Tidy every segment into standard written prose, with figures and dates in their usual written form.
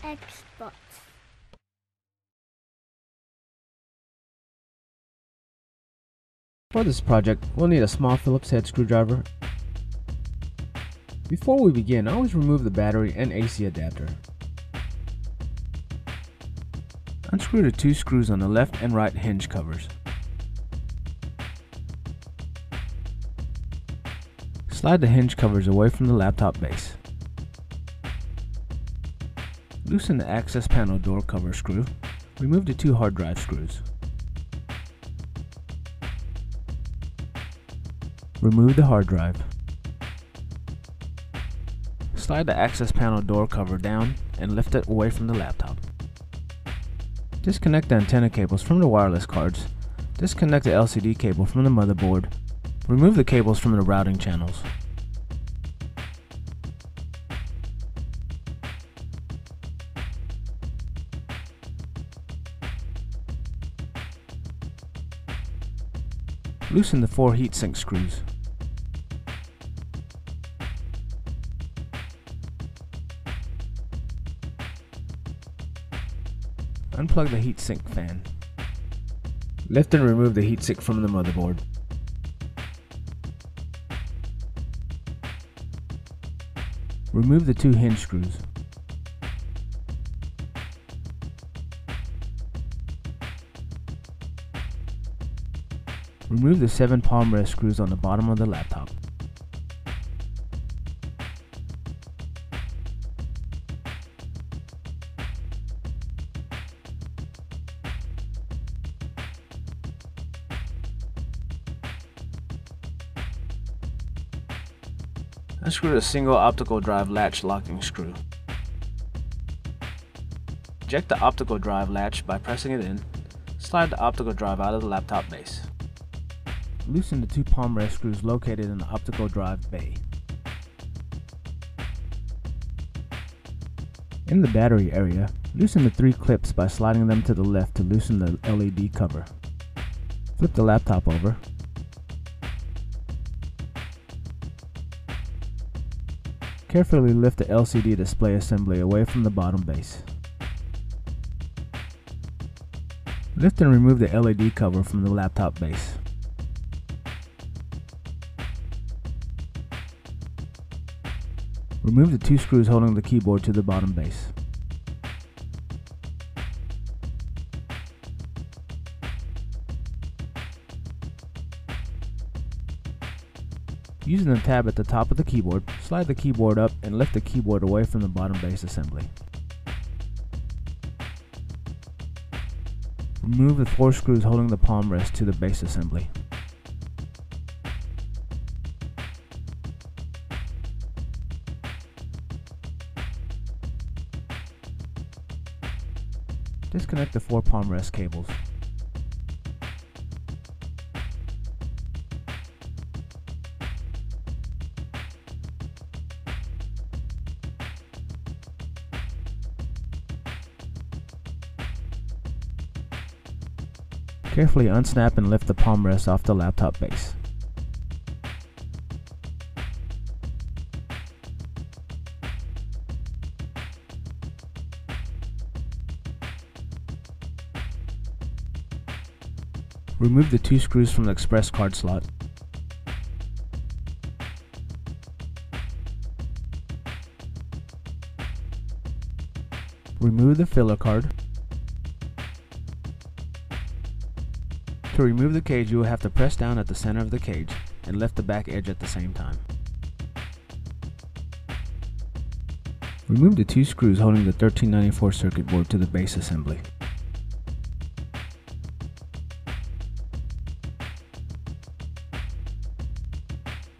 Xbox. For this project, we'll need a small Phillips head screwdriver. Before we begin, always remove the battery and AC adapter. Unscrew the two screws on the left and right hinge covers. Slide the hinge covers away from the laptop base. Loosen the access panel door cover screw. Remove the two hard drive screws. Remove the hard drive. Slide the access panel door cover down and lift it away from the laptop. Disconnect the antenna cables from the wireless cards. Disconnect the LCD cable from the motherboard. Remove the cables from the routing channels. Loosen the 4 heatsink screws. Unplug the heatsink fan. Lift and remove the heatsink from the motherboard. Remove the 2 hinge screws. Remove the 7 palm rest screws on the bottom of the laptop. Unscrew the single optical drive latch locking screw. Eject the optical drive latch by pressing it in. Slide the optical drive out of the laptop base. Loosen the 2 palm rest screws located in the optical drive bay. In the battery area, loosen the 3 clips by sliding them to the left to loosen the LED cover. Flip the laptop over. Carefully lift the LCD display assembly away from the bottom base. Lift and remove the LED cover from the laptop base. Remove the 2 screws holding the keyboard to the bottom base. Using the tab at the top of the keyboard, slide the keyboard up and lift the keyboard away from the bottom base assembly. Remove the 4 screws holding the palm rest to the base assembly. Disconnect the 4 palm rest cables. Carefully unsnap and lift the palm rest off the laptop base. Remove the 2 screws from the express card slot. Remove the filler card. To remove the cage, you will have to press down at the center of the cage and lift the back edge at the same time. Remove the 2 screws holding the 1394 circuit board to the base assembly.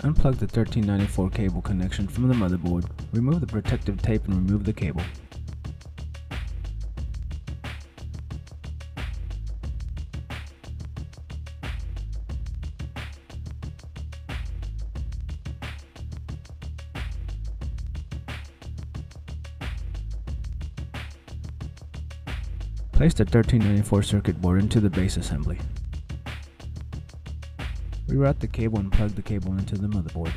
Unplug the 1394 cable connection from the motherboard, remove the protective tape and remove the cable. Place the 1394 circuit board into the base assembly. Reroute the cable and plug the cable into the motherboard.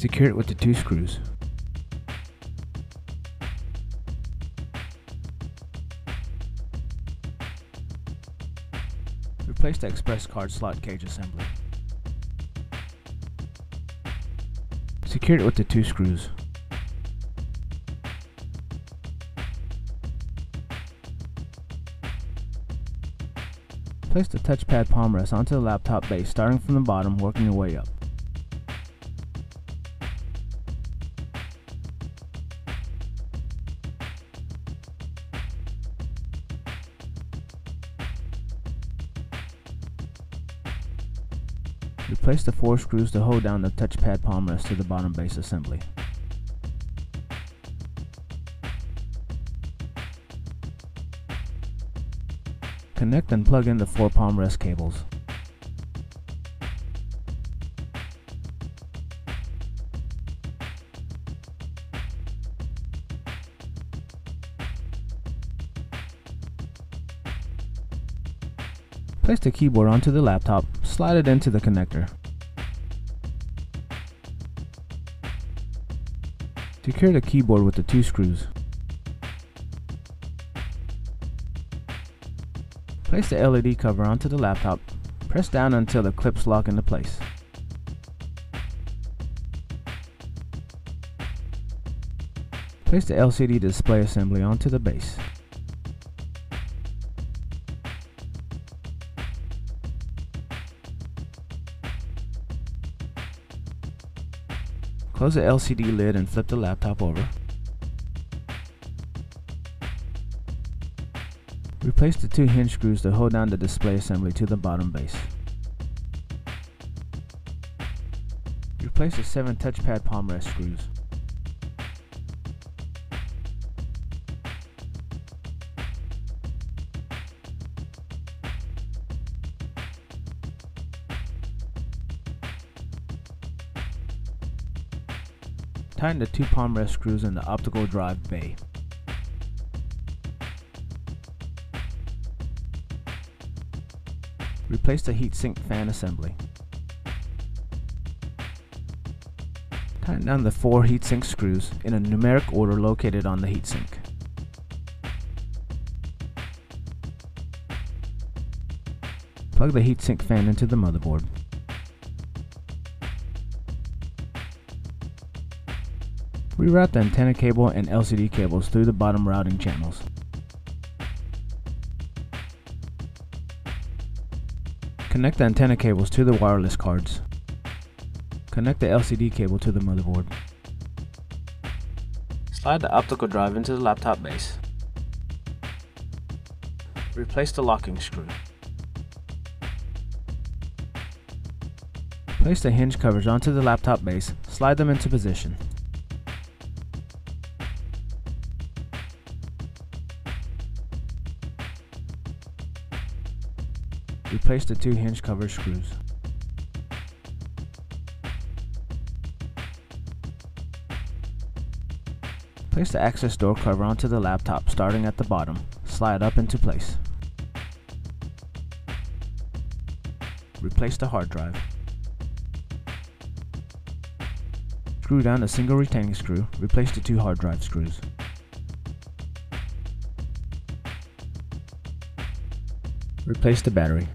Secure it with the 2 screws. Replace the express card slot cage assembly. Secure it with the 2 screws. Place the touchpad palm rest onto the laptop base, starting from the bottom, working your way up. Replace the 4 screws to hold down the touchpad palm rest to the bottom base assembly. Connect and plug in the 4 palm rest cables. Place the keyboard onto the laptop, slide it into the connector. Secure the keyboard with the 2 screws. Place the LED cover onto the laptop, press down until the clips lock into place. Place the LCD display assembly onto the base. Close the LCD lid and flip the laptop over. Replace the 2 hinge screws to hold down the display assembly to the bottom base. Replace the 7 touchpad palm rest screws. Tighten the 2 palm rest screws in the optical drive bay. Replace the heatsink fan assembly. Tighten down the 4 heatsink screws in a numeric order located on the heatsink. Plug the heatsink fan into the motherboard. Reroute the antenna cable and LCD cables through the bottom routing channels. Connect the antenna cables to the wireless cards. Connect the LCD cable to the motherboard. Slide the optical drive into the laptop base. Replace the locking screw. Place the hinge covers onto the laptop base, slide them into position. Replace the 2 hinge cover screws. Place the access door cover onto the laptop starting at the bottom. Slide up into place. Replace the hard drive. Screw down a single retaining screw. Replace the 2 hard drive screws. Replace the battery.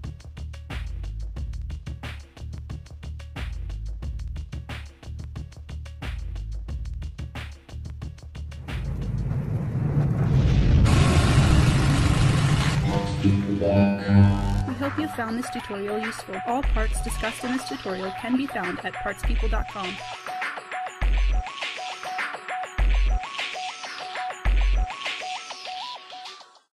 We hope you found this tutorial useful. All parts discussed in this tutorial can be found at partspeople.com.